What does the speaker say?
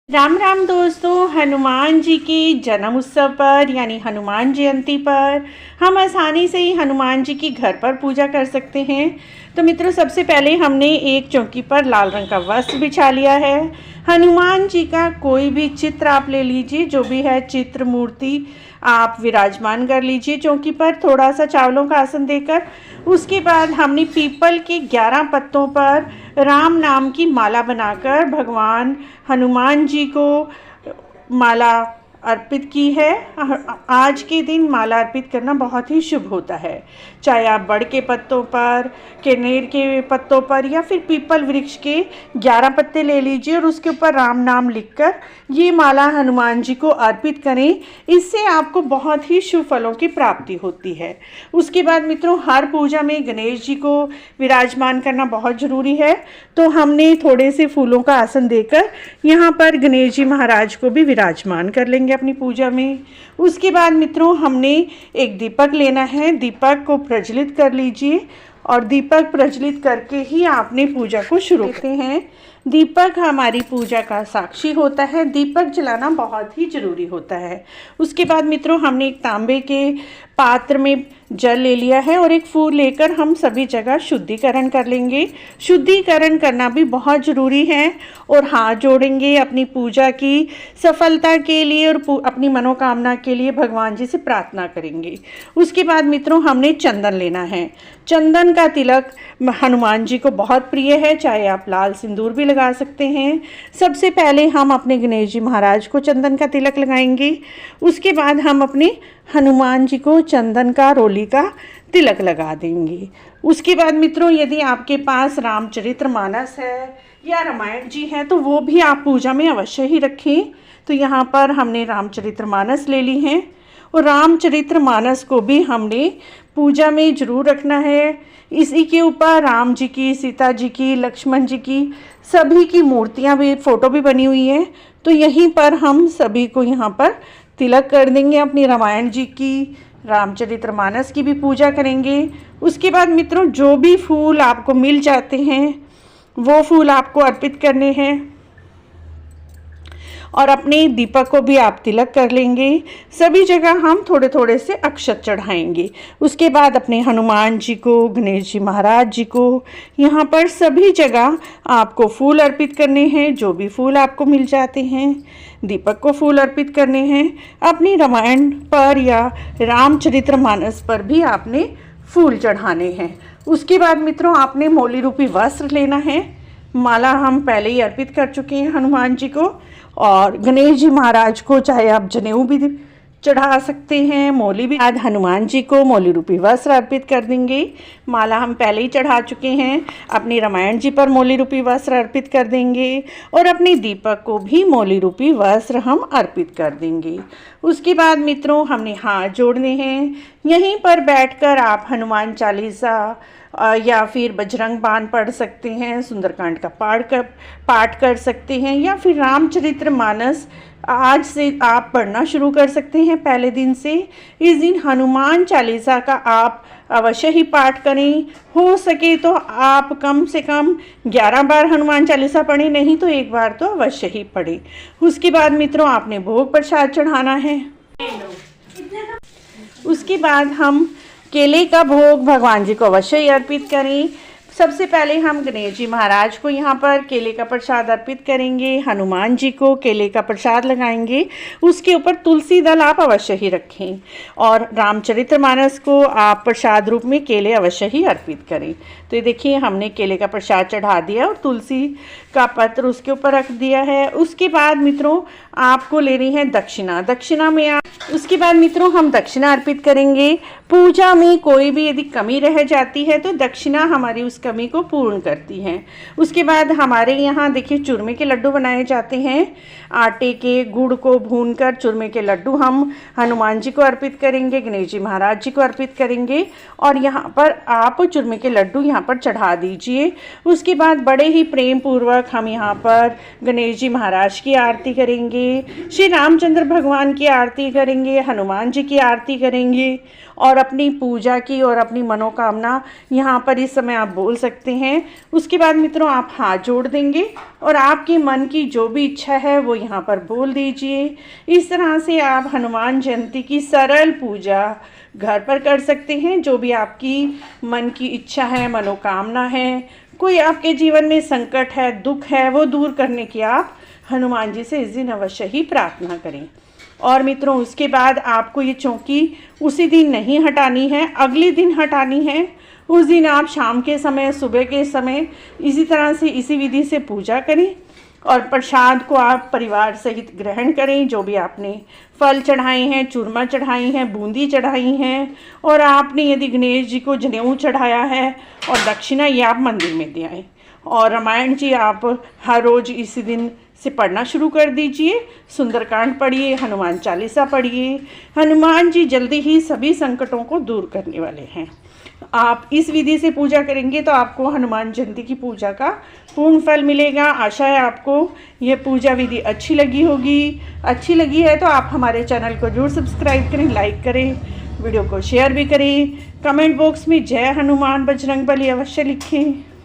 राम राम दोस्तों, हनुमान जी के जन्म उत्सव पर यानी हनुमान जयंती पर हम आसानी से ही हनुमान जी की घर पर पूजा कर सकते हैं। तो मित्रों, सबसे पहले हमने एक चौकी पर लाल रंग का वस्त्र बिछा लिया है। हनुमान जी का कोई भी चित्र आप ले लीजिए, जो भी है चित्र मूर्ति आप विराजमान कर लीजिए चौकी पर, थोड़ा सा चावलों का आसन देकर। उसके बाद हमने पीपल के 11 पत्तों पर राम नाम की माला बनाकर भगवान हनुमान जी को माला अर्पित की है। आज के दिन माला अर्पित करना बहुत ही शुभ होता है, चाहे आप बड़ के पत्तों पर, कनेर के पत्तों पर या फिर पीपल वृक्ष के 11 पत्ते ले लीजिए और उसके ऊपर राम नाम लिखकर ये माला हनुमान जी को अर्पित करें। इससे आपको बहुत ही शुभ फलों की प्राप्ति होती है। उसके बाद मित्रों, हर पूजा में गणेश जी को विराजमान करना बहुत ज़रूरी है, तो हमने थोड़े से फूलों का आसन देकर यहाँ पर गणेश जी महाराज को भी विराजमान कर लेंगे अपनी पूजा में। उसके बाद मित्रों, हमने एक दीपक लेना है। दीपक को प्रज्वलित कर लीजिए और दीपक प्रज्वलित करके ही आपने पूजा को शुरू करते हैं। दीपक हमारी पूजा का साक्षी होता है, दीपक जलाना बहुत ही ज़रूरी होता है। उसके बाद मित्रों, हमने एक तांबे के पात्र में जल ले लिया है और एक फूल लेकर हम सभी जगह शुद्धिकरण कर लेंगे। शुद्धिकरण करना भी बहुत ज़रूरी है और हाथ जोड़ेंगे अपनी पूजा की सफलता के लिए और अपनी मनोकामना के लिए भगवान जी से प्रार्थना करेंगे। उसके बाद मित्रों, हमने चंदन लेना है। चंदन का तिलक हनुमान जी को बहुत प्रिय है, चाहे आप लाल सिंदूर भी लगा सकते हैं। सबसे पहले हम अपने गणेश जी महाराज को चंदन का तिलक लगाएंगे। उसके बाद हम अपने हनुमान जी को चंदन का रोली का तिलक लगा देंगे। उसके बाद मित्रों, यदि आपके पास रामचरितमानस है या रामायण जी है तो वो भी आप पूजा में अवश्य ही रखें। तो यहाँ पर हमने रामचरितमानस ले ली हैं और रामचरितमानस को भी हमने पूजा में जरूर रखना है। इसी के ऊपर राम जी की, सीता जी की, लक्ष्मण जी की, सभी की मूर्तियाँ भी, फोटो भी बनी हुई है। तो यहीं पर हम सभी को यहाँ पर तिलक कर देंगे। अपनी रामायण जी की, रामचरितमानस की भी पूजा करेंगे। उसके बाद मित्रों, जो भी फूल आपको मिल जाते हैं वो फूल आपको अर्पित करने हैं और अपने दीपक को भी आप तिलक कर लेंगे। सभी जगह हम थोड़े थोड़े से अक्षत चढ़ाएंगे। उसके बाद अपने हनुमान जी को, गणेश जी महाराज जी को, यहाँ पर सभी जगह आपको फूल अर्पित करने हैं। जो भी फूल आपको मिल जाते हैं, दीपक को फूल अर्पित करने हैं। अपनी रामायण पर या रामचरितमानस पर भी आपने फूल चढ़ाने हैं। उसके बाद मित्रों, आपने मौली रूपी वस्त्र लेना है। माला हम पहले ही अर्पित कर चुके हैं हनुमान जी को, और गणेश जी महाराज को चाहे आप जनेऊ भी चढ़ा सकते हैं, मौली भी। आज हनुमान जी को मौली रूपी वस्त्र अर्पित कर देंगे। माला हम पहले ही चढ़ा चुके हैं। अपनी रामायण जी पर मौली रूपी वस्त्र अर्पित कर देंगे और अपने दीपक को भी मौली रूपी वस्त्र हम अर्पित कर देंगे। उसके बाद मित्रों, हमने हाथ जोड़ने हैं। यहीं पर बैठकर आप हनुमान चालीसा या फिर बजरंग बाण पढ़ सकते हैं, सुंदरकांड का पाठ कर सकते हैं, या फिर रामचरितमानस आज से आप पढ़ना शुरू कर सकते हैं पहले दिन से। इस दिन हनुमान चालीसा का आप अवश्य ही पाठ करें। हो सके तो आप कम से कम 11 बार हनुमान चालीसा पढ़ें, नहीं तो एक बार तो अवश्य ही पढ़ें। उसके बाद मित्रों, आपने भोग प्रसाद चढ़ाना है। उसके बाद हम केले का भोग भगवान जी को अवश्य ही अर्पित करें। सबसे पहले हम गणेश जी महाराज को यहाँ पर केले का प्रसाद अर्पित करेंगे, हनुमान जी को केले का प्रसाद लगाएंगे। उसके ऊपर तुलसी दल आप अवश्य ही रखें और रामचरितमानस को आप प्रसाद रूप में केले अवश्य ही अर्पित करें। तो ये देखिए, हमने केले का प्रसाद चढ़ा दिया और तुलसी का पत्र उसके ऊपर रख दिया है। उसके बाद मित्रों, आपको लेनी है दक्षिणा। दक्षिणा में उसके बाद मित्रों, हम दक्षिणा अर्पित करेंगे। पूजा में कोई भी यदि कमी रह जाती है तो दक्षिणा हमारी उस कमी को पूर्ण करती है। उसके बाद हमारे यहाँ देखिए चूरमे के लड्डू बनाए जाते हैं। आटे के गुड़ को भूनकर चूरमे के लड्डू हम हनुमान जी को अर्पित करेंगे, गणेश जी महाराज जी को अर्पित करेंगे और यहाँ पर आप चूरमे के लड्डू यहाँ पर चढ़ा दीजिए। उसके बाद बड़े ही प्रेम पूर्वक हम यहाँ पर गणेश जी महाराज की आरती करेंगे, श्री रामचंद्र भगवान की आरती करेंगे, हनुमान जी की आरती करेंगे और और अपनी पूजा की और अपनी मनोकामना यहाँ पर इस समय आप बोल सकते हैं। उसके बाद मित्रों आप हाथ जोड़ देंगे और आपके मन की जो भी इच्छा है वो यहाँ पर बोल दीजिए। इस तरह से आप हनुमान जयंती की सरल पूजा घर पर कर सकते हैं। जो भी आपकी मन की इच्छा है, मनोकामना है, कोई आपके जीवन में संकट है, दुख है, वो दूर करने की आप हनुमान जी से इस दिन अवश्य ही प्रार्थना करें। और मित्रों उसके बाद आपको ये चौकी उसी दिन नहीं हटानी है, अगले दिन हटानी है। उस दिन आप शाम के समय, सुबह के समय इसी तरह से इसी विधि से पूजा करें और प्रसाद को आप परिवार सहित ग्रहण करें। जो भी आपने फल चढ़ाए हैं, चूरमा चढ़ाई हैं, बूंदी चढ़ाई हैं, और आपने यदि गणेश जी को जनेऊ चढ़ाया है और दक्षिणा, ये आप मंदिर में दे आएँ। और रामायण जी आप हर रोज़ इसी दिन से पढ़ना शुरू कर दीजिए। सुंदरकांड पढ़िए, हनुमान चालीसा पढ़िए। हनुमान जी जल्दी ही सभी संकटों को दूर करने वाले हैं। आप इस विधि से पूजा करेंगे तो आपको हनुमान जयंती की पूजा का पूर्ण फल मिलेगा। आशा है आपको यह पूजा विधि अच्छी लगी होगी। अच्छी लगी है तो आप हमारे चैनल को जरूर सब्सक्राइब करें, लाइक करें, वीडियो को शेयर भी करें। कमेंट बॉक्स में जय हनुमान बजरंगबली अवश्य लिखें।